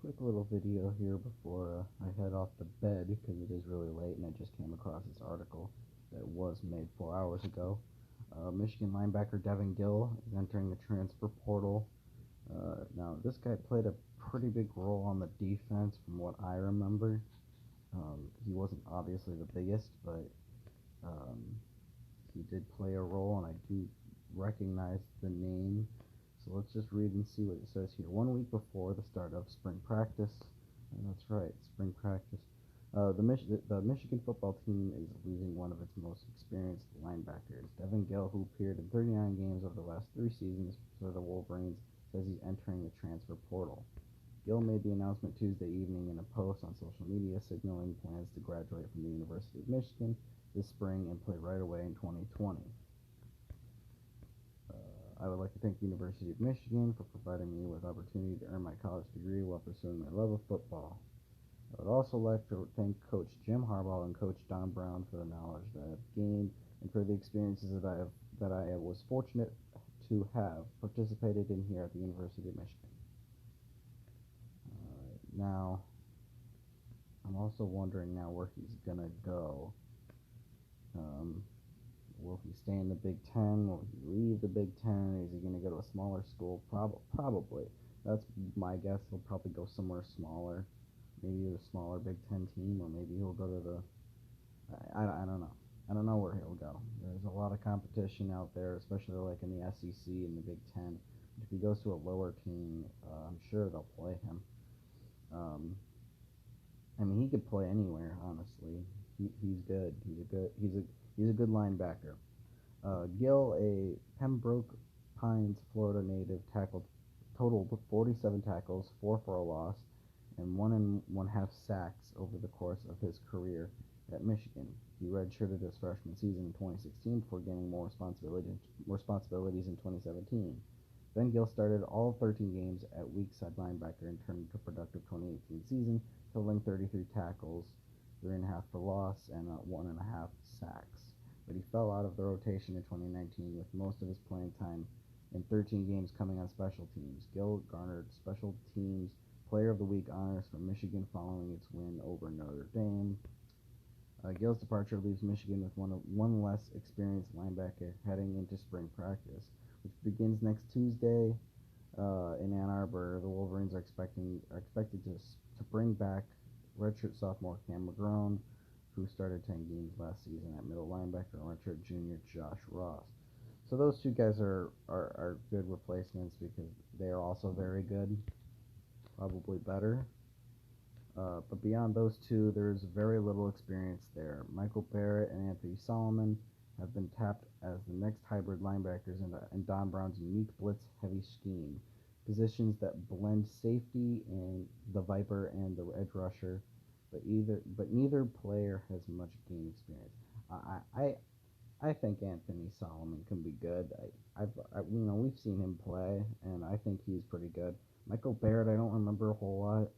Quick little video here before I head off to bed because it is really late and I just came across this article that was made 4 hours ago. Michigan linebacker Devin Gil is entering the transfer portal. Now, this guy played a pretty big role on the defense from what I remember. He wasn't obviously the biggest, but um, he did play a role, and I do recognize the name. So let's just read and see what it says here. 1 week before the start of spring practice, and that's right, spring practice, the Michigan football team is losing one of its most experienced linebackers. Devin Gill, who appeared in 39 games over the last 3 seasons for the Wolverines, says he's entering the transfer portal. Gill made the announcement Tuesday evening in a post on social media signaling plans to graduate from the University of Michigan this spring and play right away in 2020. I would like to thank the University of Michigan for providing me with opportunity to earn my college degree while pursuing my love of football. I would also like to thank Coach Jim Harbaugh and Coach Don Brown for the knowledge that I've gained and for the experiences that I was fortunate to have participated in here at the University of Michigan. Now, I'm also wondering now where he's gonna go. Will he stay in the Big Ten? Will he leave the Big Ten? Is he going to go to a smaller school? Probably. That's my guess. He'll probably go somewhere smaller. Maybe a smaller Big Ten team, or maybe he'll go to the. I don't know. I don't know where he'll go. There's a lot of competition out there, especially like in the SEC and the Big Ten. If he goes to a lower team, I'm sure they'll play him. I mean, he could play anywhere. Honestly, he's good. He's a good linebacker. Gill, a Pembroke Pines, Florida native, totaled 47 tackles, 4 for a loss, and 1.5 sacks over the course of his career at Michigan. He redshirted his freshman season in 2016 before gaining more responsibilities in 2017. Then Gill started all 13 games at weak side linebacker and turned into a productive 2018 season, totaling 33 tackles, 3.5 for loss, and 1.5 sacks. But he fell out of the rotation in 2019 with most of his playing time in 13 games coming on special teams. Gill garnered Special Teams Player of the Week honors from Michigan following its win over Notre Dame. Gill's departure leaves Michigan with one less experienced linebacker heading into spring practice, which begins next Tuesday in Ann Arbor. The Wolverines are expected to bring back redshirt sophomore Cam McGrone, who started 10 games last season at middle linebacker, and redshirt junior Josh Ross. So those two guys are good replacements because they are also very good, probably better. But beyond those two, there's very little experience there. Michael Barrett and Anthony Solomon have been tapped as the next hybrid linebackers in Don Brown's unique blitz-heavy scheme, positions that blend safety and the Viper and the edge rusher, but neither player has much game experience. I think Anthony Solomon can be good. We've seen him play, and I think he's pretty good. Michael Barrett, I don't remember a whole lot.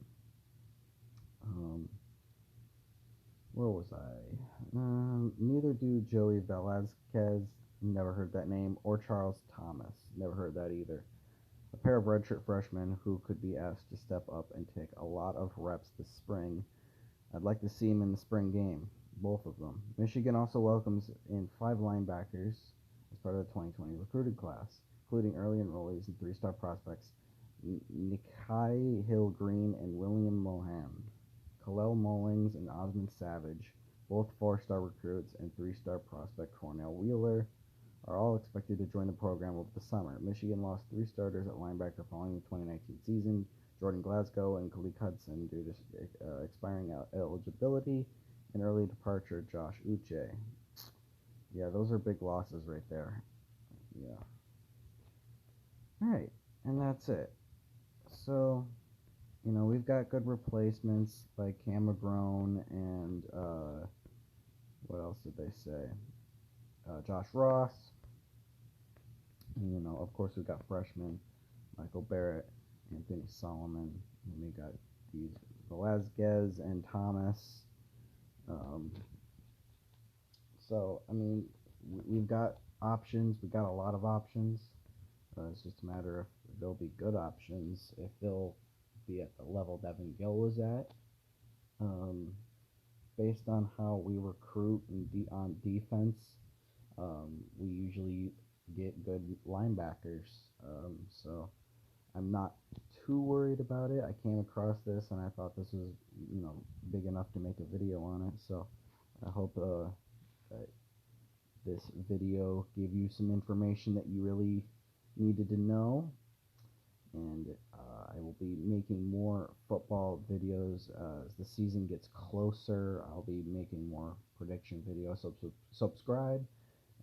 Where was I? Neither do Joey Velasquez, never heard that name, or Charles Thomas, never heard that either. A pair of redshirt freshmen who could be asked to step up and take a lot of reps this spring. I'd like to see him in the spring game, both of them. Michigan also welcomes in 5 linebackers as part of the 2020 recruited class, including early enrollees and 3-star prospects Nikai Hill-Green and William Mohan. Kalel Mullings and Osmond Savage, both 4-star recruits, and 3-star prospect Cornell Wheeler are all expected to join the program over the summer. Michigan lost 3 starters at linebacker following the 2019 season, Jordan Glasgow and Khalid Hudson, due to expiring eligibility, and early departure Josh Uche. Yeah, those are big losses right there. Yeah. Alright, and that's it. So, we've got good replacements like Cam McGrone and, what else did they say? Josh Ross. And, of course, we've got freshmen Michael Barrett, Anthony Solomon, and we got these Velasquez and Thomas. So, we've got options. We've got a lot of options. It's just a matter of if they'll be good options, if they'll be at the level Devin Gil was at. Um, Based on how we recruit on defense, we usually get good linebackers. So I'm not too worried about it. I came across this and I thought this was, big enough to make a video on it. So I hope that this video gave you some information that you really needed to know. And I will be making more football videos as the season gets closer. I'll be making more prediction videos. So subscribe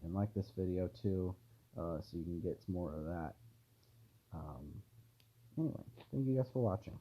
and like this video too, so you can get more of that. Anyway, thank you guys for watching.